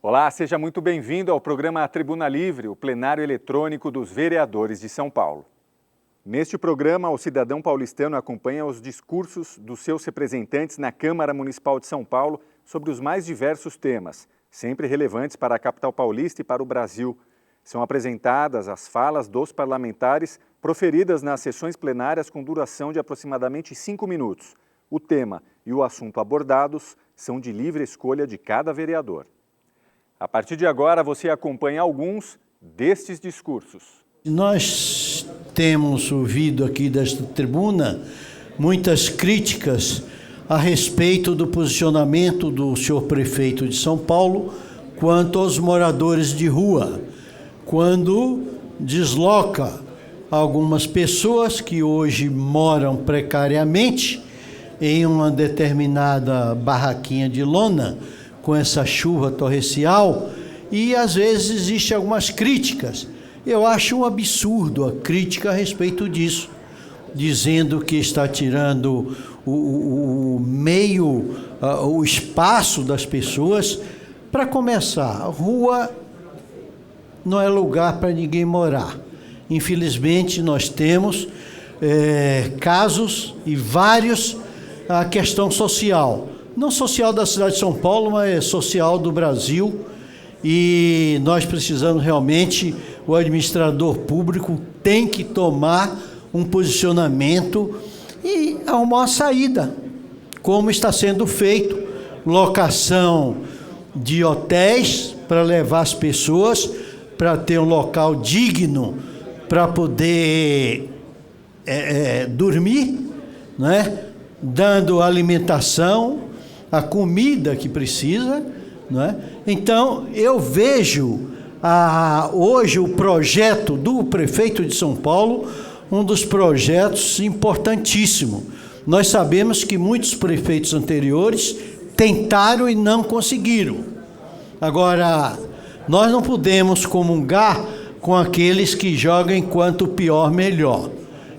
Olá, seja muito bem-vindo ao programa Tribuna Livre, o plenário eletrônico dos vereadores de São Paulo. Neste programa, o cidadão paulistano acompanha os discursos dos seus representantes na Câmara Municipal de São Paulo sobre os mais diversos temas, sempre relevantes para a capital paulista e para o Brasil. São apresentadas as falas dos parlamentares proferidas nas sessões plenárias com duração de aproximadamente 5 minutos. O tema e o assunto abordados são de livre escolha de cada vereador. A partir de agora, você acompanha alguns destes discursos. Nós temos ouvido aqui desta tribuna muitas críticas a respeito do posicionamento do senhor prefeito de São Paulo quanto aos moradores de rua, quando desloca algumas pessoas que hoje moram precariamente em uma determinada barraquinha de lona, com essa chuva torrencial, e às vezes existem algumas críticas. Eu acho um absurdo a crítica a respeito disso, dizendo que está tirando o espaço das pessoas. Para começar, a rua não é lugar para ninguém morar. Infelizmente, nós temos casos e vários, a questão social. Não social da cidade de São Paulo, mas social do Brasil. E nós precisamos realmente, o administrador público tem que tomar um posicionamento e arrumar uma saída, como está sendo feito. Locação de hotéis para levar as pessoas, para ter um local digno para poder dormir, né? Dando alimentação, a comida que precisa, né? Então, eu vejo hoje o projeto do prefeito de São Paulo, um dos projetos importantíssimos. Nós sabemos que muitos prefeitos anteriores tentaram e não conseguiram. Agora, nós não podemos comungar com aqueles que jogam enquanto pior, melhor.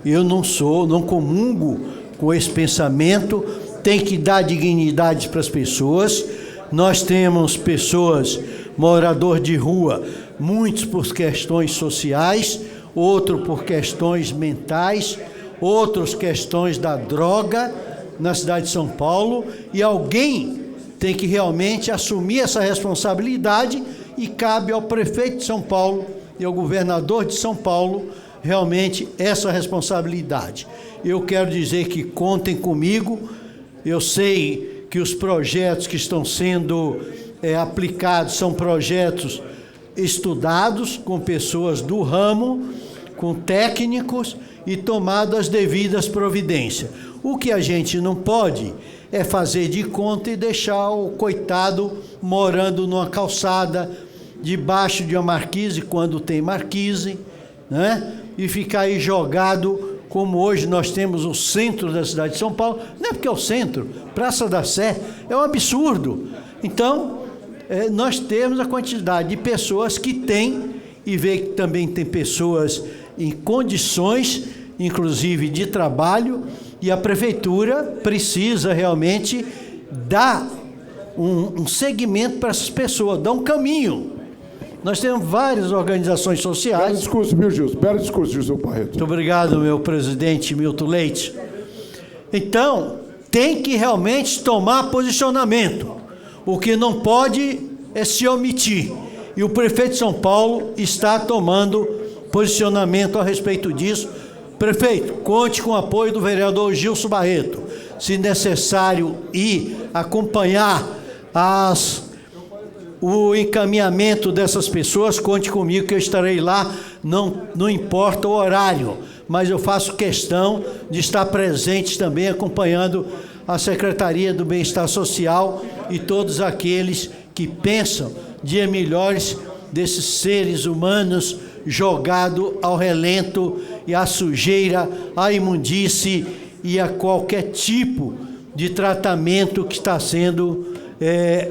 Eu não comungo com esse pensamento. Tem que dar dignidade para as pessoas. Nós temos pessoas, morador de rua, muitos por questões sociais, outros por questões mentais, outros questões da droga na cidade de São Paulo, e alguém tem que realmente assumir essa responsabilidade, e cabe ao prefeito de São Paulo e ao governador de São Paulo realmente essa responsabilidade. Eu quero dizer que contem comigo. Eu sei que os projetos que estão sendo aplicados são projetos estudados com pessoas do ramo, com técnicos, e tomado as devidas providências. O que a gente não pode é fazer de conta e deixar o coitado morando numa calçada, debaixo de uma marquise, quando tem marquise, né? E ficar aí jogado, como hoje nós temos o centro da cidade de São Paulo. Não é porque é o centro, Praça da Sé, é um absurdo. Então, nós temos a quantidade de pessoas que têm, e vê que também tem pessoas em condições, inclusive de trabalho, e a prefeitura precisa realmente dar um segmento para essas pessoas, dar um caminho. Nós temos várias organizações sociais. Belo discurso, viu, Gilson? Belo discurso, Gilson Barreto. Muito obrigado, meu presidente Milton Leite. Então, tem que realmente tomar posicionamento. O que não pode é se omitir. E o prefeito de São Paulo está tomando posicionamento a respeito disso. Prefeito, conte com o apoio do vereador Gilson Barreto. Se necessário, ir acompanhar o encaminhamento dessas pessoas, conte comigo que eu estarei lá, não importa o horário, mas eu faço questão de estar presente também, acompanhando a Secretaria do Bem-Estar Social e todos aqueles que pensam dias melhores desses seres humanos jogados ao relento e à sujeira, à imundície e a qualquer tipo de tratamento que está sendo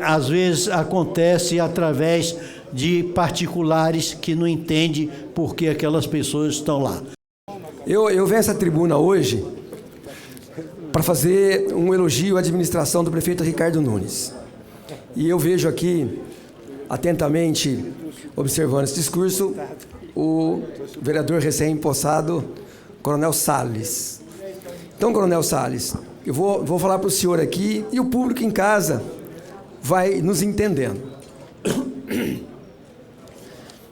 às vezes acontece através de particulares que não entendem por que aquelas pessoas estão lá. Eu venho a essa tribuna hoje para fazer um elogio à administração do prefeito Ricardo Nunes. E eu vejo aqui atentamente observando esse discurso, o vereador recém-impossado, Coronel Salles. Então, Coronel Salles, eu vou falar para o senhor aqui e o público em casa vai nos entendendo.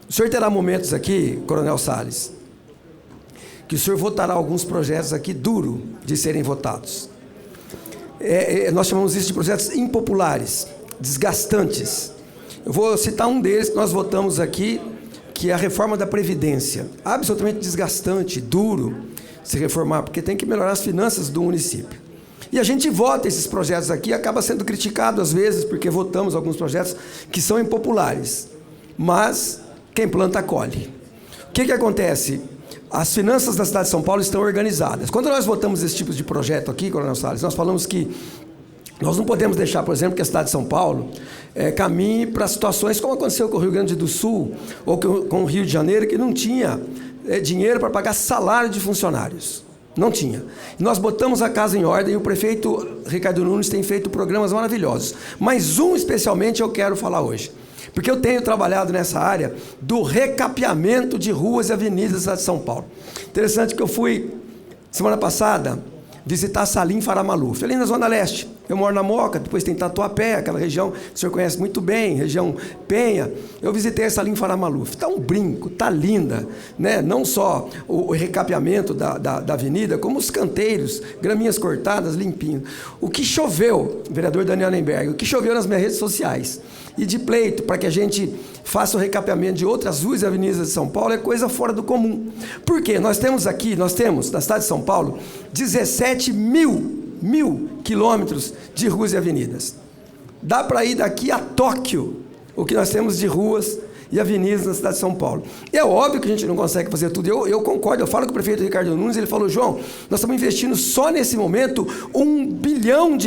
O senhor terá momentos aqui, Coronel Salles, que o senhor votará alguns projetos aqui duro de serem votados. Nós chamamos isso de projetos impopulares, desgastantes. Eu vou citar um deles que nós votamos aqui, que é a reforma da Previdência. Absolutamente desgastante, duro se reformar, porque tem que melhorar as finanças do município. E a gente vota esses projetos aqui e acaba sendo criticado às vezes, porque votamos alguns projetos que são impopulares. Mas quem planta, colhe. O que acontece? As finanças da cidade de São Paulo estão organizadas. Quando nós votamos esse tipo de projeto aqui, Coronel Salles, nós falamos que nós não podemos deixar, por exemplo, que a cidade de São Paulo caminhe para situações como aconteceu com o Rio Grande do Sul ou com o Rio de Janeiro, que não tinha dinheiro para pagar salário de funcionários. Não tinha. Nós botamos a casa em ordem e o prefeito Ricardo Nunes tem feito programas maravilhosos. Mas um especialmente eu quero falar hoje. Porque eu tenho trabalhado nessa área do recapeamento de ruas e avenidas da cidade de São Paulo. Interessante que eu fui, semana passada, visitar Salim Faramaluf, ali na Zona Leste. Eu moro na Moca, depois tem Tatuapé, aquela região que o senhor conhece muito bem, região Penha. Eu visitei a Salim Faramaluf. Está um brinco, está linda, né? Não só o recapeamento da avenida, como os canteiros, graminhas cortadas, limpinho. O que choveu, vereador Daniel Nemberg, o que choveu nas minhas redes sociais e de pleito para que a gente faça o recapeamento de outras ruas e avenidas de São Paulo é coisa fora do comum. Por quê? Nós temos, na cidade de São Paulo, 17 mil quilômetros de ruas e avenidas. Dá para ir daqui a Tóquio o que nós temos de ruas e avenidas na cidade de São Paulo. É óbvio que a gente não consegue fazer tudo. Eu concordo, eu falo com o prefeito Ricardo Nunes, ele falou, João, nós estamos investindo só nesse momento R$1 bilhão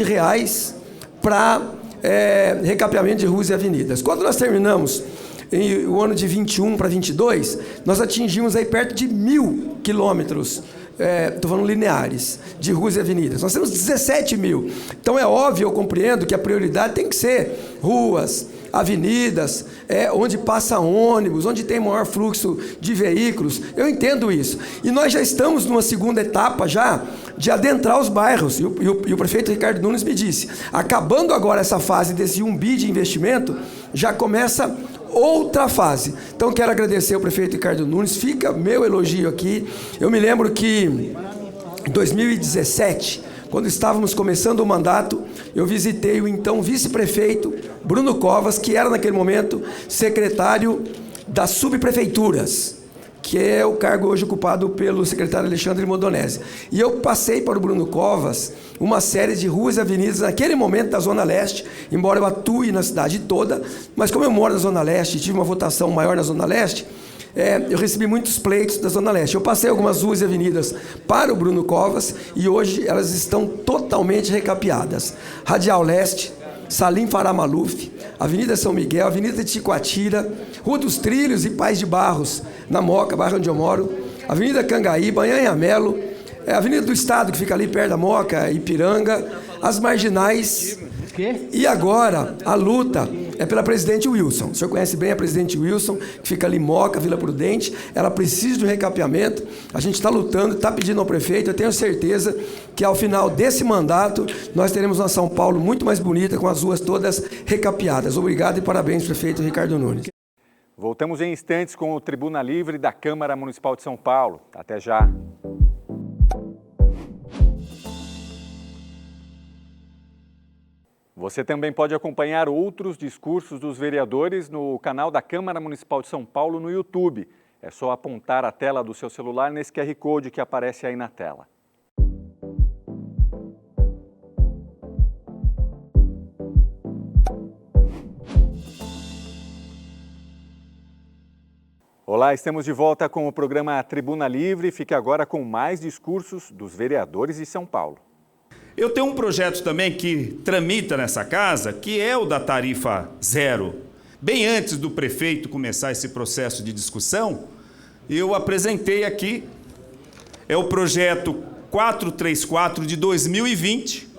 para recapeamento de ruas e avenidas. Quando nós terminamos o ano de 21 para 22, nós atingimos aí perto de 1.000 quilômetros, estou falando lineares, de ruas e avenidas. Nós temos 17 mil. Então é óbvio, eu compreendo que a prioridade tem que ser ruas, avenidas, onde passa ônibus, onde tem maior fluxo de veículos. Eu entendo isso. E nós já estamos numa segunda etapa já de adentrar os bairros. E o prefeito Ricardo Nunes me disse, acabando agora essa fase desse 1 bi de investimento, já começa outra fase. Então quero agradecer ao prefeito Ricardo Nunes, fica meu elogio aqui. Eu me lembro que em 2017, quando estávamos começando o mandato, eu visitei o então vice-prefeito Bruno Covas, que era naquele momento secretário das subprefeituras, que é o cargo hoje ocupado pelo secretário Alexandre Modonese. E eu passei para o Bruno Covas uma série de ruas e avenidas naquele momento da Zona Leste, embora eu atue na cidade toda, mas como eu moro na Zona Leste e tive uma votação maior na Zona Leste, eu recebi muitos pleitos da Zona Leste. Eu passei algumas ruas e avenidas para o Bruno Covas e hoje elas estão totalmente recapeadas. Radial Leste, Salim Faramaluf, Avenida São Miguel, Avenida de Ticoatira, Rua dos Trilhos e Paz de Barros, na Moca, bairro onde eu moro, Avenida Cangaíba, Anhanhamelo, a Avenida do Estado, que fica ali perto da Moca, Ipiranga, as Marginais. E agora a luta é pela Presidente Wilson. O senhor conhece bem a Presidente Wilson, que fica ali Moca, Vila Prudente. Ela precisa de um recapeamento. A gente está lutando, está pedindo ao prefeito. Eu tenho certeza que ao final desse mandato nós teremos uma São Paulo muito mais bonita, com as ruas todas recapeadas. Obrigado e parabéns, prefeito Ricardo Nunes. Voltamos em instantes com o Tribuna Livre da Câmara Municipal de São Paulo. Até já. Você também pode acompanhar outros discursos dos vereadores no canal da Câmara Municipal de São Paulo no YouTube. É só apontar a tela do seu celular nesse QR Code que aparece aí na tela. Olá, estamos de volta com o programa Tribuna Livre. Fique agora com mais discursos dos vereadores de São Paulo. Eu tenho um projeto também que tramita nessa casa, que é o da tarifa zero. Bem antes do prefeito começar esse processo de discussão, eu apresentei aqui, é o projeto 434 de 2020,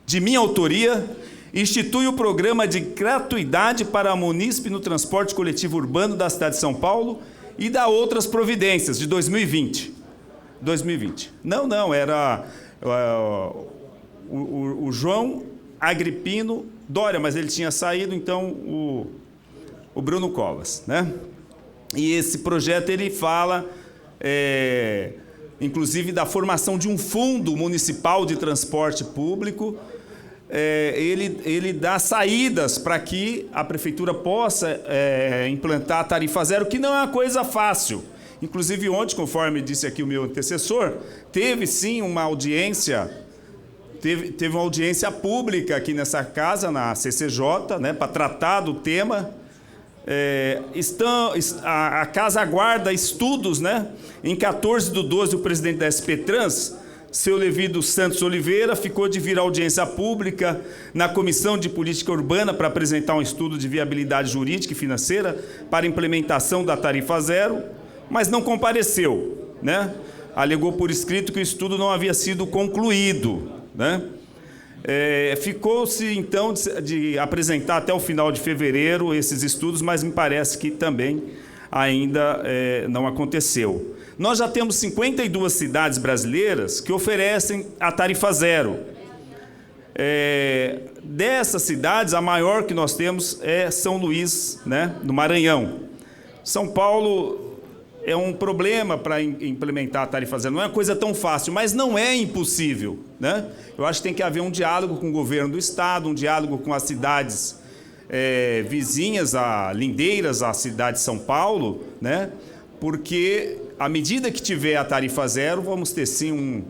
de minha autoria, institui o programa de gratuidade para a munícipe no transporte coletivo urbano da cidade de São Paulo e dá outras providências de 2020. Não, era o João Agripino Dória, mas ele tinha saído, então o Bruno Covas, né? E esse projeto ele fala, inclusive, da formação de um fundo municipal de transporte público. Ele dá saídas para que a prefeitura possa implantar a tarifa zero, que não é uma coisa fácil. Inclusive, ontem, conforme disse aqui o meu antecessor, teve sim uma audiência, teve uma audiência pública aqui nessa casa, na CCJ, né, para tratar do tema. A casa aguarda estudos, né? Em 14/12, o presidente da SP Trans, seu Levido Santos Oliveira, ficou de vir à audiência pública na Comissão de Política Urbana para apresentar um estudo de viabilidade jurídica e financeira para implementação da tarifa zero, mas não compareceu, né? Alegou por escrito que o estudo não havia sido concluído, né? Ficou-se, então, de apresentar até o final de fevereiro esses estudos, mas me parece que também ainda não aconteceu. Nós já temos 52 cidades brasileiras que oferecem a tarifa zero. Dessas cidades, a maior que nós temos é São Luís, né, no Maranhão. São Paulo é um problema para implementar a tarifa zero. Não é uma coisa tão fácil, mas não é impossível, né? Eu acho que tem que haver um diálogo com o governo do Estado, um diálogo com as cidades vizinhas, lindeiras à cidade de São Paulo, né? Porque, à medida que tiver a tarifa zero, vamos ter, sim,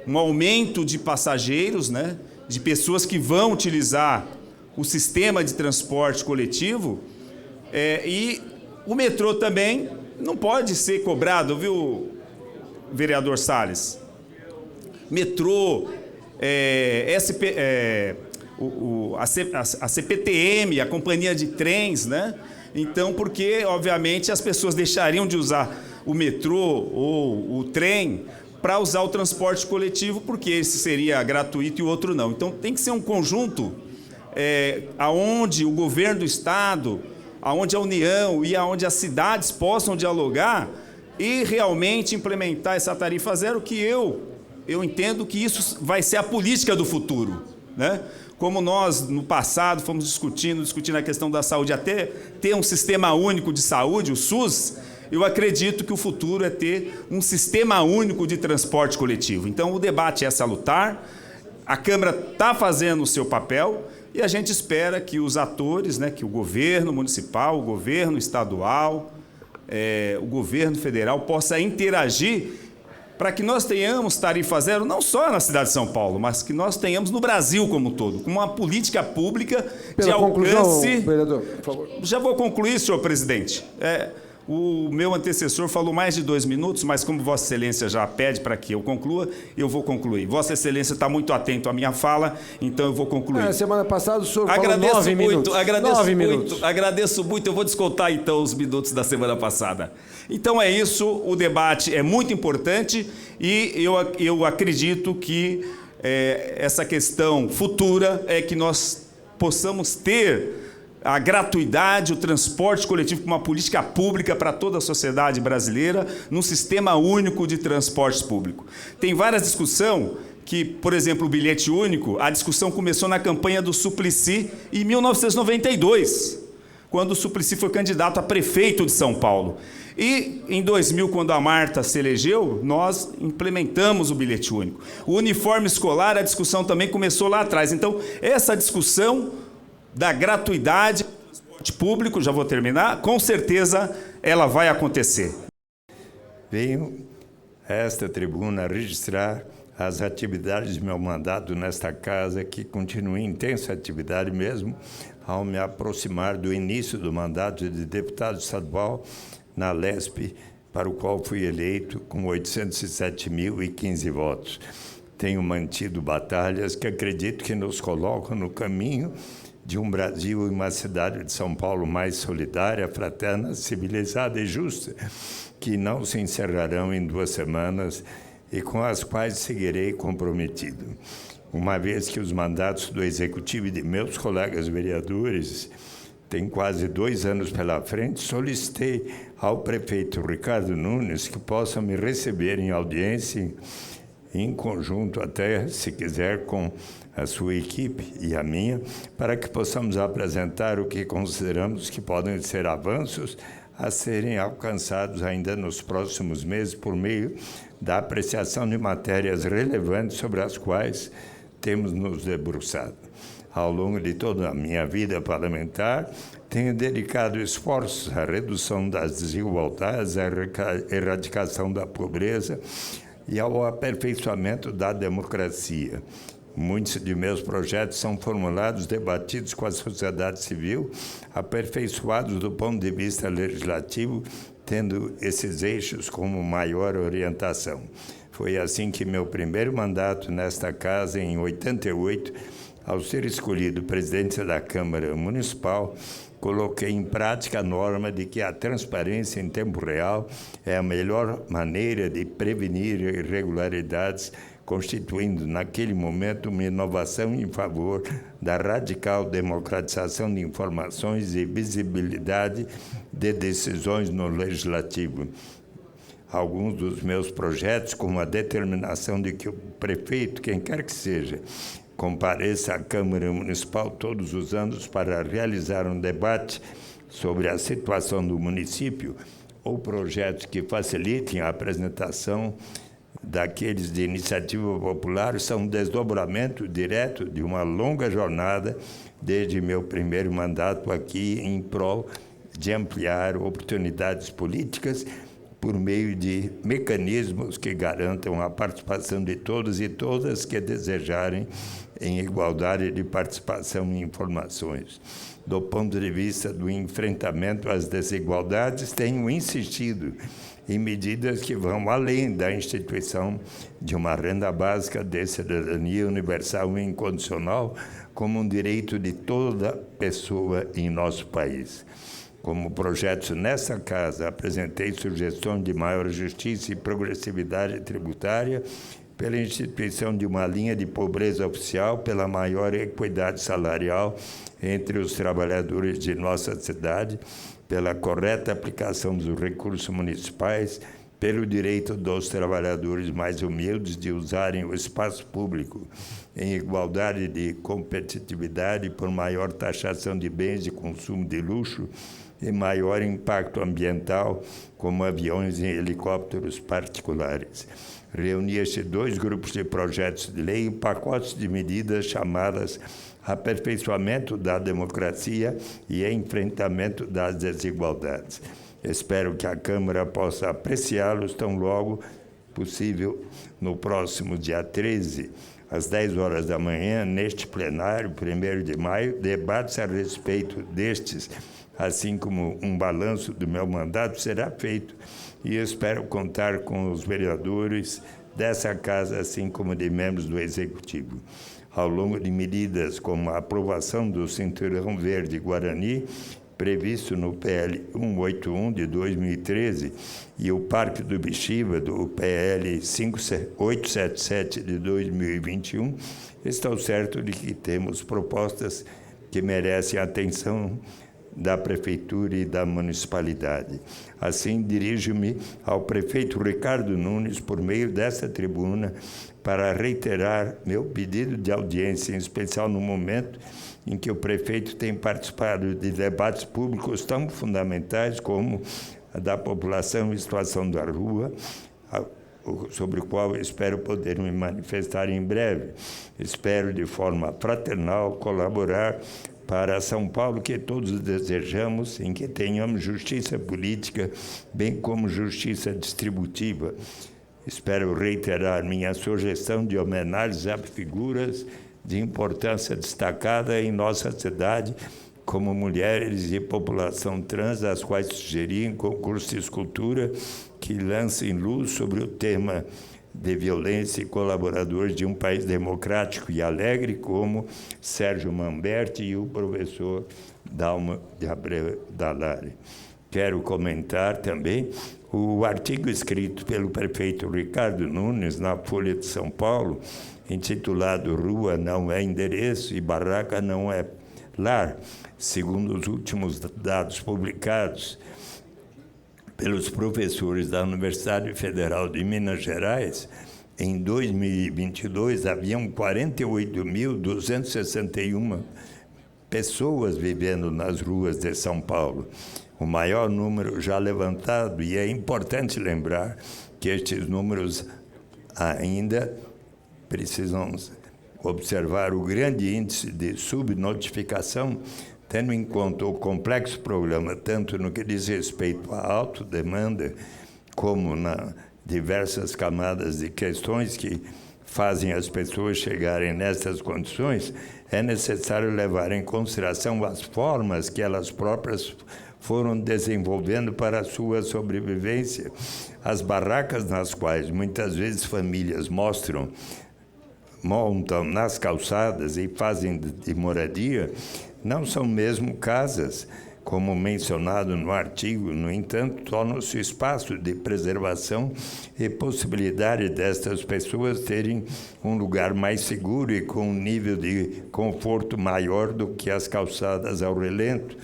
um aumento de passageiros, né? De pessoas que vão utilizar o sistema de transporte coletivo. E o metrô também não pode ser cobrado, viu, vereador Salles? Metrô, a CPTM, a companhia de trens, né? Então, porque, obviamente, as pessoas deixariam de usar o metrô ou o trem para usar o transporte coletivo, porque esse seria gratuito e o outro não. Então, tem que ser um conjunto aonde o governo do Estado, aonde a União e aonde as cidades possam dialogar e realmente implementar essa tarifa zero, que eu entendo que isso vai ser a política do futuro, né? Como nós, no passado, fomos discutindo a questão da saúde, até ter um sistema único de saúde, o SUS, eu acredito que o futuro é ter um sistema único de transporte coletivo. Então, o debate é salutar, a Câmara está fazendo o seu papel, e a gente espera que os atores, né, que o governo municipal, o governo estadual, o governo federal possa interagir para que nós tenhamos tarifa zero não só na cidade de São Paulo, mas que nós tenhamos no Brasil como um todo, com uma política pública de alcance... Vereador, por favor. Já vou concluir, senhor presidente. O meu antecessor falou mais de 2 minutos, mas como Vossa Excelência já pede para que eu conclua, eu vou concluir. Vossa Excelência está muito atento à minha fala, então eu vou concluir. Semana passada o senhor falou 9 minutos. Agradeço muito. Eu vou descontar, então, os minutos da semana passada. Então é isso, o debate é muito importante e eu acredito que essa questão futura é que nós possamos ter a gratuidade, o transporte coletivo como uma política pública para toda a sociedade brasileira, num sistema único de transporte público. Tem várias discussões que, por exemplo, o bilhete único, a discussão começou na campanha do Suplicy em 1992, quando o Suplicy foi candidato a prefeito de São Paulo. E, em 2000, quando a Marta se elegeu, nós implementamos o bilhete único. O uniforme escolar, a discussão também começou lá atrás. Então, essa discussão da gratuidade do transporte público, já vou terminar, com certeza ela vai acontecer. Venho a esta tribuna registrar as atividades do meu mandato nesta casa, que continua em intensa atividade mesmo, ao me aproximar do início do mandato de deputado estadual na LESP, para o qual fui eleito com 807.015 votos. Tenho mantido batalhas que acredito que nos colocam no caminho de um Brasil e uma cidade de São Paulo mais solidária, fraterna, civilizada e justa, que não se encerrarão em 2 semanas e com as quais seguirei comprometido. uma vez que os mandatos do Executivo e de meus colegas vereadores têm quase 2 anos pela frente, solicitei ao prefeito Ricardo Nunes que possa me receber em audiência, em conjunto até, se quiser, com a sua equipe e a minha, para que possamos apresentar o que consideramos que podem ser avanços a serem alcançados ainda nos próximos meses por meio da apreciação de matérias relevantes sobre as quais temos nos debruçado. Ao longo de toda a minha vida parlamentar, tenho dedicado esforços à redução das desigualdades, à erradicação da pobreza e ao aperfeiçoamento da democracia. Muitos de meus projetos são formulados, debatidos com a sociedade civil, aperfeiçoados do ponto de vista legislativo, tendo esses eixos como maior orientação. Foi assim que meu primeiro mandato nesta casa, em 88, ao ser escolhido presidente da Câmara Municipal, coloquei em prática a norma de que a transparência em tempo real é a melhor maneira de prevenir irregularidades, constituindo, naquele momento, uma inovação em favor da radical democratização de informações e visibilidade de decisões no Legislativo. Alguns dos meus projetos, como a determinação de que o prefeito, quem quer que seja, compareça à Câmara Municipal todos os anos para realizar um debate sobre a situação do município, ou projetos que facilitem a apresentação daqueles de iniciativa popular, são um desdobramento direto de uma longa jornada desde meu primeiro mandato aqui em prol de ampliar oportunidades políticas por meio de mecanismos que garantam a participação de todos e todas que desejarem em igualdade de participação em informações. Do ponto de vista do enfrentamento às desigualdades, tenho insistido em medidas que vão além da instituição de uma renda básica de cidadania universal e incondicional como um direito de toda pessoa em nosso país. Como projetos nessa casa, apresentei sugestões de maior justiça e progressividade tributária, pela instituição de uma linha de pobreza oficial, pela maior equidade salarial entre os trabalhadores de nossa cidade, pela correta aplicação dos recursos municipais, pelo direito dos trabalhadores mais humildes de usarem o espaço público em igualdade de competitividade, por maior taxação de bens de consumo de luxo e maior impacto ambiental, como aviões e helicópteros particulares. Reuni estes 2 grupos de projetos de lei em pacotes de medidas chamadas aperfeiçoamento da democracia e enfrentamento das desigualdades. Espero que a Câmara possa apreciá-los tão logo possível no próximo dia 13, às 10 horas da manhã, neste plenário, 1º de maio, debates a respeito destes, assim como um balanço do meu mandato, será feito. E espero contar com os vereadores dessa casa, assim como de membros do Executivo. Ao longo de medidas como a aprovação do Cinturão Verde Guarani, previsto no PL 181 de 2013, e o Parque do Bixiba, do PL 877 de 2021, estou certo de que temos propostas que merecem a atenção da Prefeitura e da Municipalidade. Assim, dirijo-me ao prefeito Ricardo Nunes, por meio desta tribuna, para reiterar meu pedido de audiência, em especial no momento em que o prefeito tem participado de debates públicos tão fundamentais como a da população em situação da rua, sobre o qual espero poder me manifestar em breve. Espero, de forma fraternal, colaborar para São Paulo que todos desejamos, em que tenhamos justiça política, bem como justiça distributiva. Espero reiterar minha sugestão de homenagens a figuras de importância destacada em nossa cidade, como mulheres e população trans, às quais sugeri em concurso de escultura que lancem luz sobre o tema de violência e colaboradores de um país democrático e alegre, como Sérgio Mamberti e o professor Dalma de Abreu Dalari. quero comentar também o artigo escrito pelo prefeito Ricardo Nunes na Folha de São Paulo, intitulado Rua não é endereço e barraca não é lar, segundo os últimos dados publicados pelos professores da Universidade Federal de Minas Gerais. Em 2022, haviam 48.261 pessoas vivendo nas ruas de São Paulo, o maior número já levantado, e é importante lembrar que estes números ainda precisam observar o grande índice de subnotificação, tendo em conta o complexo problema, tanto no que diz respeito à autodemanda, como na diversas camadas de questões que fazem as pessoas chegarem nessas condições. É necessário levar em consideração as formas que elas próprias foram desenvolvendo para a sua sobrevivência. As barracas nas quais muitas vezes famílias montam nas calçadas e fazem de moradia, não são mesmo casas, como mencionado no artigo. No entanto, tornam-se espaço de preservação e possibilidade destas pessoas terem um lugar mais seguro e com um nível de conforto maior do que as calçadas ao relento.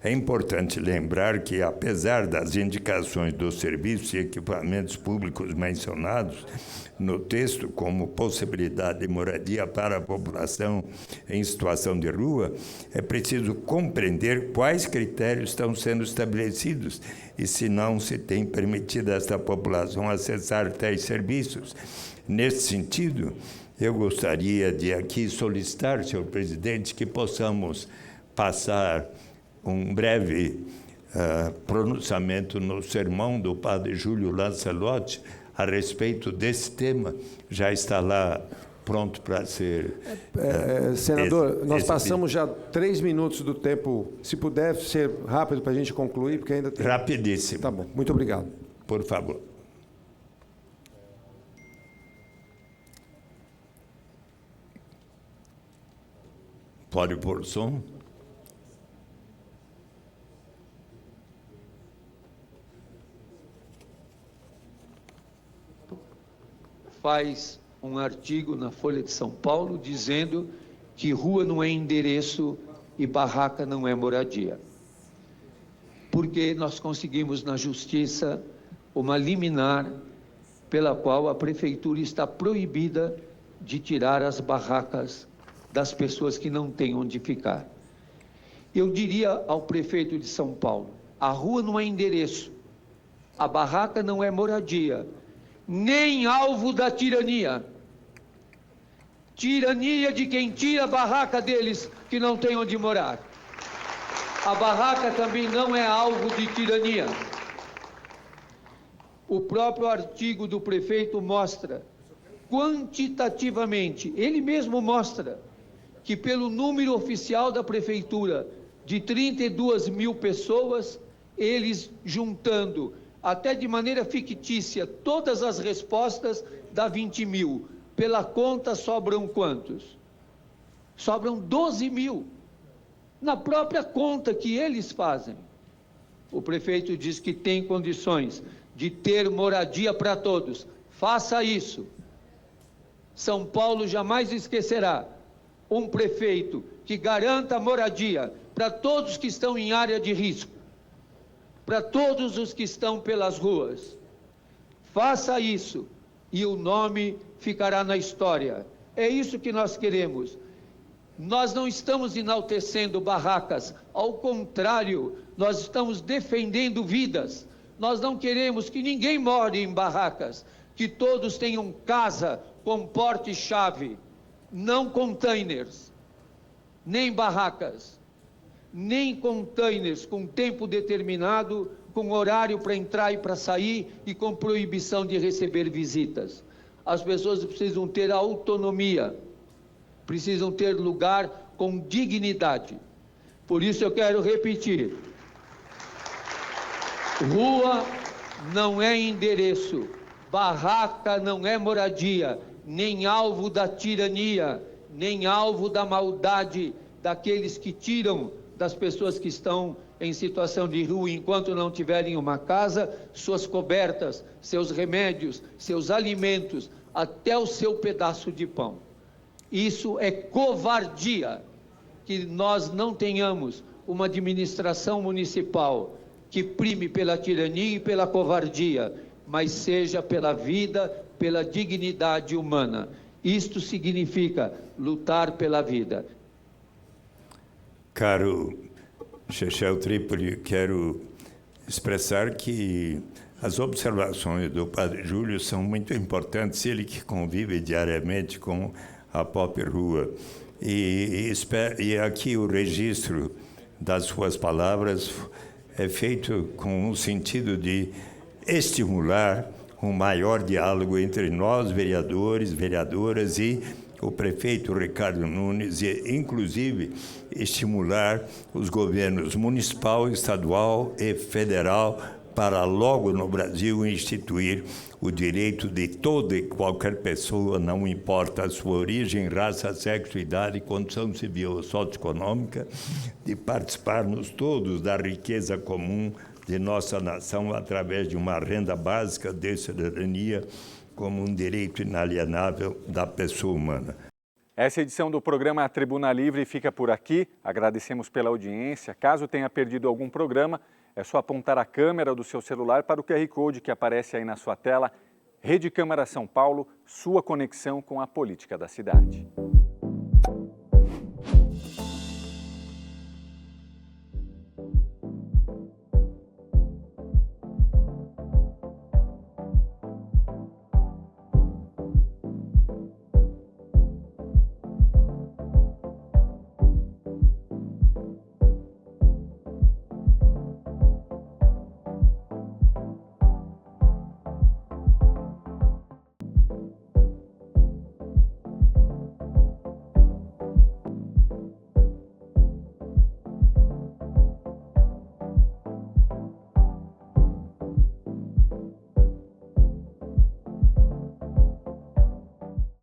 É importante lembrar que, apesar das indicações dos serviços e equipamentos públicos mencionados no texto como possibilidade de moradia para a população em situação de rua, é preciso compreender quais critérios estão sendo estabelecidos e se não se tem permitido a esta população acessar tais serviços. Nesse sentido, eu gostaria de aqui solicitar, senhor presidente, que possamos passar um breve pronunciamento no sermão do padre Júlio Lancelotti a respeito desse tema. Já está lá pronto para ser... Senador, nós passamos já 3 minutos do tempo. Se puder ser rápido para a gente concluir, porque ainda tem... Rapidíssimo. Tá bom, muito obrigado. Por favor. Pode pôr o som? Faz um artigo na Folha de São Paulo dizendo que rua não é endereço e barraca não é moradia. Porque nós conseguimos na Justiça uma liminar pela qual a Prefeitura está proibida de tirar as barracas das pessoas que não têm onde ficar. Eu diria ao prefeito de São Paulo, a rua não é endereço, a barraca não é moradia, nem alvo da tirania. Tirania de quem tira a barraca deles que não tem onde morar. A barraca também não é alvo de tirania. O próprio artigo do prefeito mostra, quantitativamente, ele mesmo mostra, que pelo número oficial da prefeitura de 32 mil pessoas, eles juntando até de maneira fictícia todas as respostas dá 20 mil. Pela conta sobram quantos? Sobram 12 mil. Na própria conta que eles fazem. O prefeito diz que tem condições de ter moradia para todos. Faça isso. São Paulo jamais esquecerá um prefeito que garanta moradia para todos que estão em área de risco, para todos os que estão pelas ruas. Faça isso e o nome ficará na história. É isso que nós queremos. Nós não estamos enaltecendo barracas, ao contrário, nós estamos defendendo vidas. Nós não queremos que ninguém more em barracas, que todos tenham casa com porta e chave, não containers, nem barracas, nem containers com tempo determinado, com horário para entrar e para sair e com proibição de receber visitas. As pessoas precisam ter autonomia, precisam ter lugar com dignidade. Por isso eu quero repetir, rua não é endereço, barraca não é moradia, nem alvo da tirania, nem alvo da maldade daqueles que tiram das pessoas que estão em situação de rua enquanto não tiverem uma casa, suas cobertas, seus remédios, seus alimentos, até o seu pedaço de pão. Isso é covardia, que nós não tenhamos uma administração municipal que prime pela tirania e pela covardia, mas seja pela vida, pela dignidade humana. Isto significa lutar pela vida. Caro Chechel Trípoli, quero expressar que as observações do Padre Júlio são muito importantes, ele que convive diariamente com a própria rua. E aqui o registro das suas palavras é feito com o sentido de estimular um maior diálogo entre nós, vereadores, vereadoras, e o prefeito Ricardo Nunes, e inclusive estimular os governos municipal, estadual e federal para logo no Brasil instituir o direito de toda e qualquer pessoa, não importa a sua origem, raça, sexo, idade, condição civil ou socioeconômica, de participarmos todos da riqueza comum de nossa nação através de uma renda básica de cidadania como um direito inalienável da pessoa humana. Essa edição do programa Tribuna Livre fica por aqui. Agradecemos pela audiência. Caso tenha perdido algum programa, é só apontar a câmera do seu celular para o QR Code que aparece aí na sua tela. Rede Câmara São Paulo, sua conexão com a política da cidade.